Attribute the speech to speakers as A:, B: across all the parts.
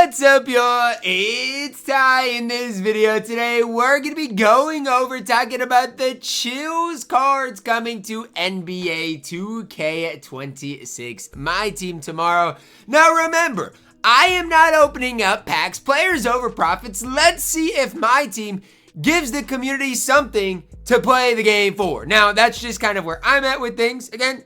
A: What's up, y'all? It's Ty. In this video today, we're going to be going over talking about the Chills cards coming to NBA 2K26 MyTEAM tomorrow. Now remember, I am not opening up packs, players over profits. Let's see if MyTEAM gives the community something to play the game for. Now, that's just kind of where I'm at with things. Again,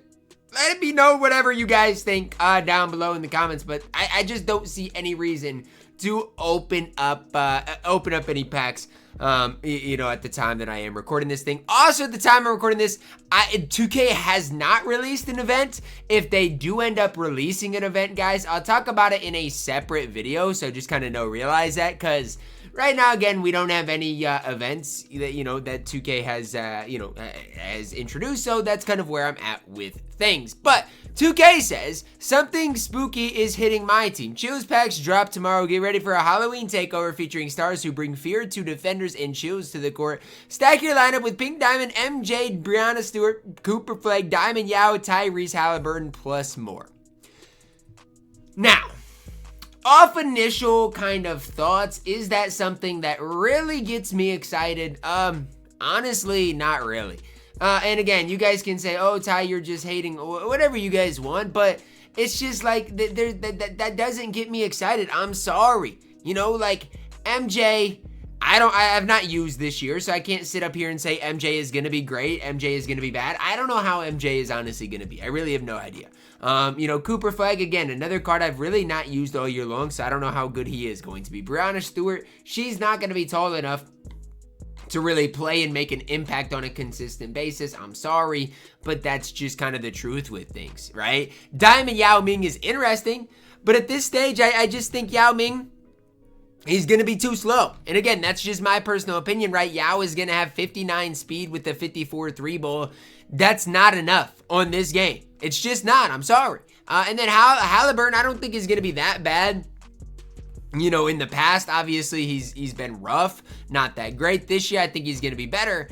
A: let me know whatever you guys think down below in the comments, but I just don't see any reason to open up any packs, at the time that I am recording this thing. Also, at the time I'm recording this, 2K has not released an event. If they do end up releasing an event, guys, I'll talk about it in a separate video, so just kind of realize that, because right now, again, we don't have any events that, that 2K has introduced, so that's kind of where I'm at with things. But 2K says something spooky is hitting MyTEAM. Chills packs drop tomorrow. Get ready for a Halloween takeover featuring stars who bring fear to defenders and Chills to the court. Stack your lineup with Pink Diamond, MJ, Breanna Stewart, Cooper Flagg, Diamond Yao, Tyrese Haliburton, plus more. Now, off initial kind of thoughts, is that something that really gets me excited? Honestly, not really. And again, you guys can say, oh, Ty, you're just hating, whatever you guys want, but it's just like, that doesn't get me excited. I'm sorry. Like, MJ, I have not used this year, so I can't sit up here and say MJ is going to be great, MJ is going to be bad. I don't know how MJ is honestly going to be. I really have no idea. Cooper Flagg, again, another card I've really not used all year long, so I don't know how good he is going to be. Breanna Stewart, she's not going to be tall enough to really play and make an impact on a consistent basis. I'm sorry, but that's just kind of the truth with things, right? Diamond Yao Ming is interesting, but at this stage, I just think Yao Ming, he's going to be too slow. And again, that's just my personal opinion, right? Yao is going to have 59 speed with the 54 3-ball. That's not enough on this game. It's just not. I'm sorry. And then Haliburton, I don't think is going to be that bad. In the past, obviously, he's been rough. Not that great. This year, I think he's going to be better.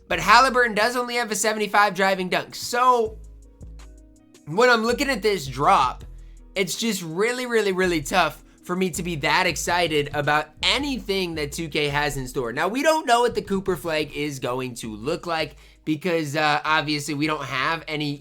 A: But Haliburton does only have a 75 driving dunk. So, when I'm looking at this drop, it's just really, really, really tough for me to be that excited about anything that 2K has in store. Now, we don't know what the Cooper Flagg is going to look like because obviously we don't have any,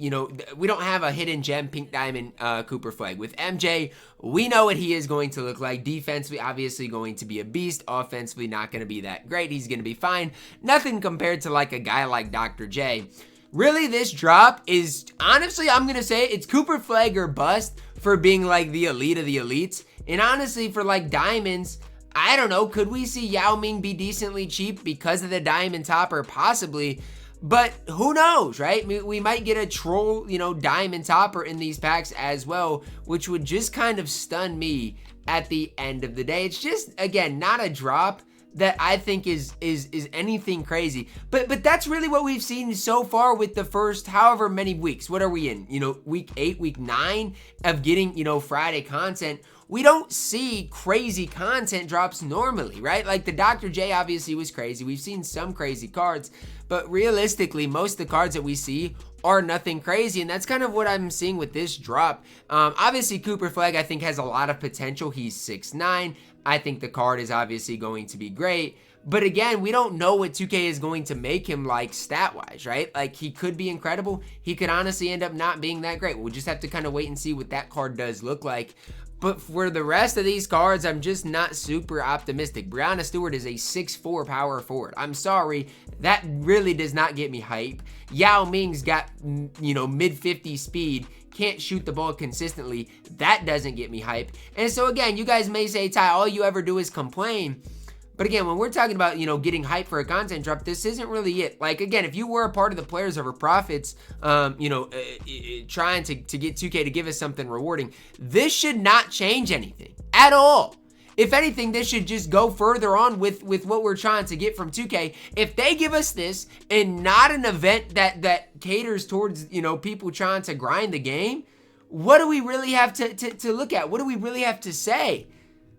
A: we don't have a hidden gem Pink Diamond Cooper Flagg. With MJ, we know what he is going to look like. Defensively, obviously going to be a beast. Offensively, not going to be that great. He's going to be fine. Nothing compared to like a guy like Dr. J. Really, this drop is, honestly, I'm going to say it's Cooper Flagg or bust for being like the elite of the elites. And honestly, for like diamonds, I don't know, could we see Yao Ming be decently cheap because of the diamond topper? Possibly, but who knows, right? We might get a troll, diamond topper in these packs as well, which would just kind of stun me at the end of the day. It's just, again, not a drop that I think is anything crazy. But that's really what we've seen so far with the first however many weeks. What are we in? Week 8, week 9 of getting, Friday content. We don't see crazy content drops normally, right? Like the Dr. J obviously was crazy. We've seen some crazy cards, but realistically, most of the cards that we see are nothing crazy, and that's kind of what I'm seeing with this drop. Obviously, Cooper Flagg, I think, has a lot of potential. He's 6'9". I think the card is obviously going to be great. But again, we don't know what 2K is going to make him like stat-wise, right? Like, he could be incredible. He could honestly end up not being that great. We'll just have to kind of wait and see what that card does look like. But for the rest of these cards, I'm just not super optimistic. Breanna Stewart is a 6'4" power forward. I'm sorry, that really does not get me hype. Yao Ming's got, mid-50 speed, can't shoot the ball consistently. That doesn't get me hype. And so again, you guys may say, Ty, all you ever do is complain. But again, when we're talking about, getting hype for a content drop, this isn't really it. Like, again, if you were a part of the Players Over Profits, trying to get 2K to give us something rewarding, this should not change anything at all. If anything, this should just go further on with what we're trying to get from 2K. If they give us this and not an event that caters towards, people trying to grind the game, what do we really have to look at? What do we really have to say?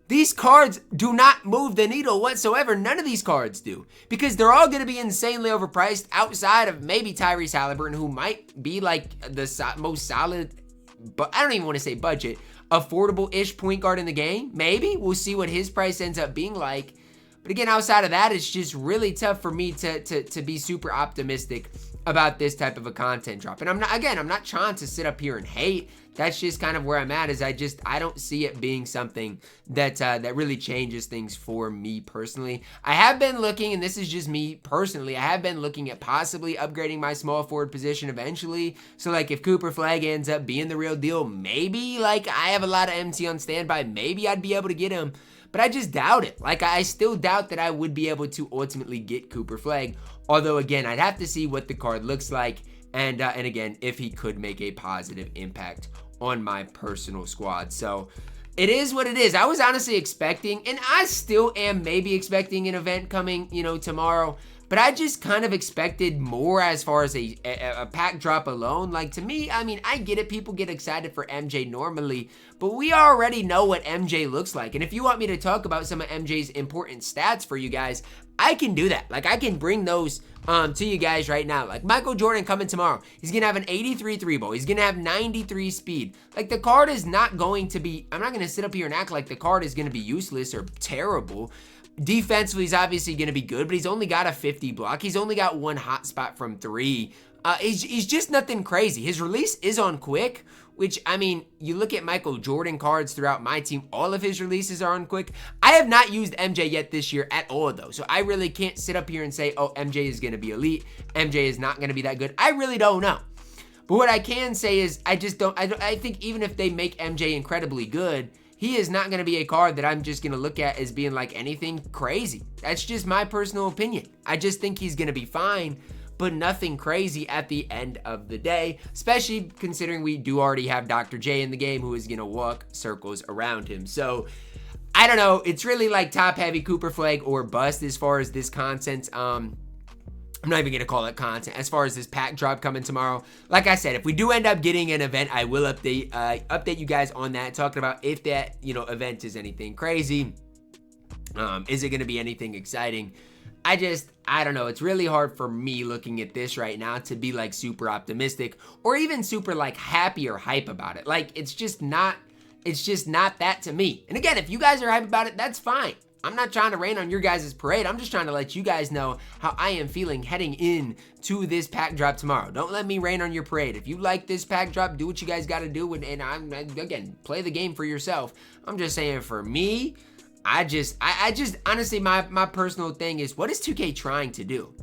A: These cards do not move the needle whatsoever. None of these cards do. Because they're all going to be insanely overpriced outside of maybe Tyrese Haliburton, who might be like the most solid, but I don't even want to say budget. affordable-ish point guard in the game. Maybe. We'll see what his price ends up being like. But again, outside of that, it's just really tough for me to be super optimistic about this type of a content drop. And I'm not trying to sit up here and hate. That's just kind of where I'm at, is I don't see it being something that really changes things for me personally. I have been looking, and this is just me personally, I have been looking at possibly upgrading my small forward position eventually. So like if Cooper Flagg ends up being the real deal, maybe like I have a lot of MT on standby, maybe I'd be able to get him. But I just doubt it. Like, I still doubt that I would be able to ultimately get Cooper Flagg. Although, again, I'd have to see what the card looks like. And again, if he could make a positive impact on my personal squad. So, it is what it is. I was honestly expecting, and I still am maybe expecting an event coming, tomorrow. But I just kind of expected more as far as a pack drop alone. Like, to me, I mean, I get it. People get excited for MJ normally, but we already know what MJ looks like. And if you want me to talk about some of MJ's important stats for you guys, I can do that. Like, I can bring those to you guys right now. Like, Michael Jordan coming tomorrow. He's going to have an 83 3-ball. He's going to have 93 speed. Like, the card is not going to be, I'm not going to sit up here and act like the card is going to be useless or terrible. Defensively, he's obviously going to be good, but he's only got a 50 block. He's only got one hot spot from 3. He's just nothing crazy. His release is on quick, which, I mean, you look at Michael Jordan cards throughout my team, all of his releases are on quick. I have not used MJ yet this year at all, though, so I really can't sit up here and say, oh, MJ is going to be elite. MJ is not going to be that good. I really don't know. But what I can say is I think even if they make MJ incredibly good, he is not going to be a card that I'm just going to look at as being like anything crazy. That's just my personal opinion. I just think he's going to be fine, but nothing crazy at the end of the day, especially considering we do already have Dr. J in the game, who is going to walk circles around him. So I don't know. It's really like top heavy Cooper Flagg or bust as far as this content. I'm not even going to call it content. As far as this pack drop coming tomorrow, like I said, if we do end up getting an event, I will update you guys on that, talking about if that, event is anything crazy. Is it going to be anything exciting? I don't know. It's really hard for me looking at this right now to be like super optimistic or even super like happy or hype about it. Like, it's just not that to me. And again, if you guys are hype about it, that's fine. I'm not trying to rain on your guys' parade. I'm just trying to let you guys know how I am feeling heading in to this pack drop tomorrow. Don't let me rain on your parade. If you like this pack drop, do what you guys got to do. And again, play the game for yourself. I'm just saying, for me, I just honestly, my personal thing is, what is 2K trying to do?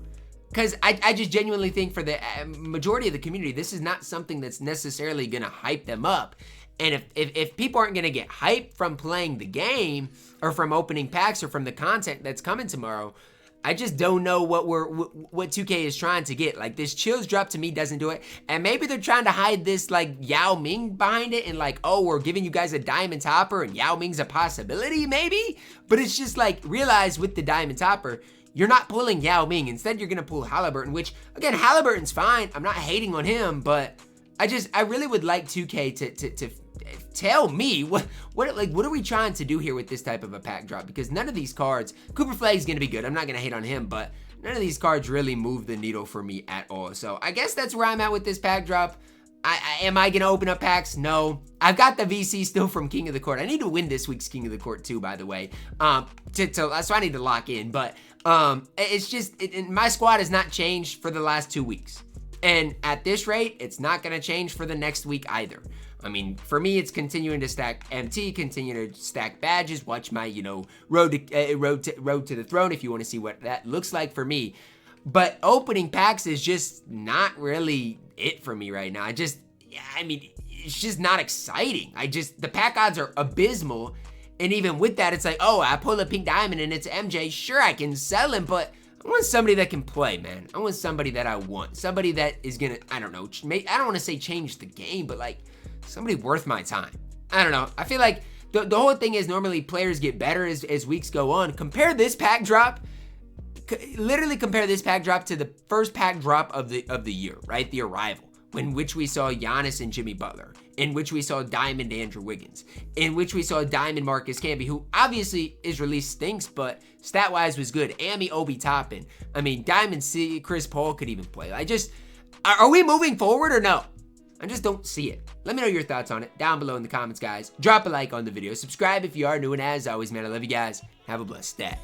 A: Because I just genuinely think for the majority of the community, this is not something that's necessarily going to hype them up. And if people aren't going to get hyped from playing the game or from opening packs or from the content that's coming tomorrow, I just don't know what 2K is trying to get. Like, this chills drop to me doesn't do it. And maybe they're trying to hide this like Yao Ming behind it and like, oh, we're giving you guys a diamond topper and Yao Ming's a possibility maybe. But it's just like, realize with the diamond topper, you're not pulling Yao Ming. Instead, you're going to pull Haliburton, which again, Haliburton's fine. I'm not hating on him, but I really would like 2K to tell me what are we trying to do here with this type of a pack drop? Because none of these cards, Cooper Flagg is going to be good. I'm not going to hate on him, but none of these cards really move the needle for me at all. So I guess that's where I'm at with this pack drop. Am I going to open up packs? No. I've got the VC still from King of the Court. I need to win this week's King of the Court too, by the way. So I need to lock in. But it's just, my squad has not changed for the last 2 weeks. And at this rate, it's not going to change for the next week either. I mean, for me, it's continuing to stack MT, continue to stack badges, watch my, road to the throne if you want to see what that looks like for me. But opening packs is just not really it for me right now. It's just not exciting. The pack odds are abysmal. And even with that, it's like, oh, I pull a pink diamond and it's MJ. Sure, I can sell him, but I want somebody that can play, man. I want somebody that I want. Somebody that is gonna, I don't want to say change the game, but like somebody worth my time. I don't know. I feel like the whole thing is normally players get better as weeks go on. Compare this pack drop, literally compare this pack drop to the first pack drop of the year, right? The Arrival, in which we saw Giannis and Jimmy Butler, in which we saw Diamond Andrew Wiggins, in which we saw Diamond Marcus Camby, who obviously his release stinks, but stat-wise was good. Amy Obi Toppin. I mean, Diamond C, Chris Paul could even play. Are we moving forward or no? I just don't see it. Let me know your thoughts on it down below in the comments, guys. Drop a like on the video. Subscribe if you are new, and as always, man, I love you guys. Have a blessed day.